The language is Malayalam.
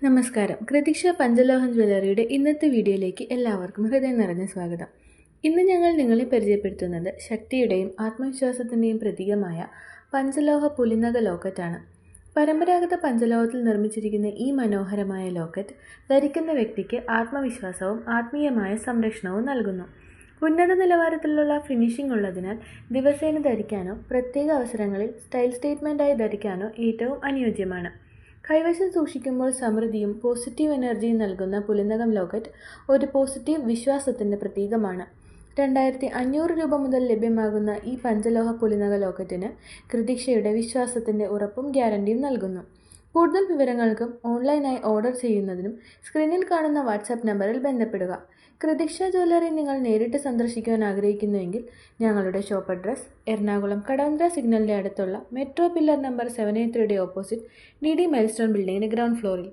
നമസ്കാരം. പ്രതീക്ഷ പഞ്ചലോഹം ജ്വല്ലറിയുടെ ഇന്നത്തെ വീഡിയോയിലേക്ക് എല്ലാവർക്കും ഹൃദയം നിറഞ്ഞ സ്വാഗതം. ഇന്ന് ഞങ്ങൾ നിങ്ങളെ പരിചയപ്പെടുത്തുന്നത് ശക്തിയുടെയും ആത്മവിശ്വാസത്തിൻ്റെയും പ്രതീകമായ പഞ്ചലോഹ പുലിനക ലോക്കറ്റാണ്. പരമ്പരാഗത പഞ്ചലോഹത്തിൽ നിർമ്മിച്ചിരിക്കുന്ന ഈ മനോഹരമായ ലോക്കറ്റ് ധരിക്കുന്ന വ്യക്തിക്ക് ആത്മവിശ്വാസവും ആത്മീയമായ സംരക്ഷണവും നൽകുന്നു. ഉന്നത നിലവാരത്തിലുള്ള ഫിനിഷിംഗ് ഉള്ളതിനാൽ ദിവസേന ധരിക്കാനോ പ്രത്യേക അവസരങ്ങളിൽ സ്റ്റൈൽ സ്റ്റേറ്റ്മെൻറ്റായി ധരിക്കാനോ ഏറ്റവും അനുയോജ്യമാണ്. കൈവശം സൂക്ഷിക്കുമ്പോൾ സമൃദ്ധിയും പോസിറ്റീവ് എനർജിയും നൽകുന്ന പുലിനകം ലോക്കറ്റ് ഒരു പോസിറ്റീവ് വിശ്വാസത്തിൻ്റെ പ്രതീകമാണ്. 2500 രൂപ മുതൽ ലഭ്യമാകുന്ന ഈ പഞ്ചലോഹ പുലിനക ലോക്കറ്റിന് പ്രതീക്ഷയുടെ വിശ്വാസത്തിൻ്റെ ഉറപ്പും ഗ്യാരണ്ടിയും നൽകുന്നു. കൂടുതൽ വിവരങ്ങൾക്കും ഓൺലൈനായി ഓർഡർ ചെയ്യുന്നതിനും സ്ക്രീനിൽ കാണുന്ന വാട്സാപ്പ് നമ്പറിൽ ബന്ധപ്പെടുക. പ്രതീക്ഷ ജ്വല്ലറി നിങ്ങൾ നേരിട്ട് സന്ദർശിക്കുവാൻ ആഗ്രഹിക്കുന്നുവെങ്കിൽ ഞങ്ങളുടെ ഷോപ്പ് അഡ്രസ് എറണാകുളം കടവന്ത്ര സിഗ്നലിൻ്റെ അടുത്തുള്ള metro pillar number 783 opposite DD milestone ബിൽഡിങ്ങിൻ്റെ ഗ്രൗണ്ട് ഫ്ലോറിൽ.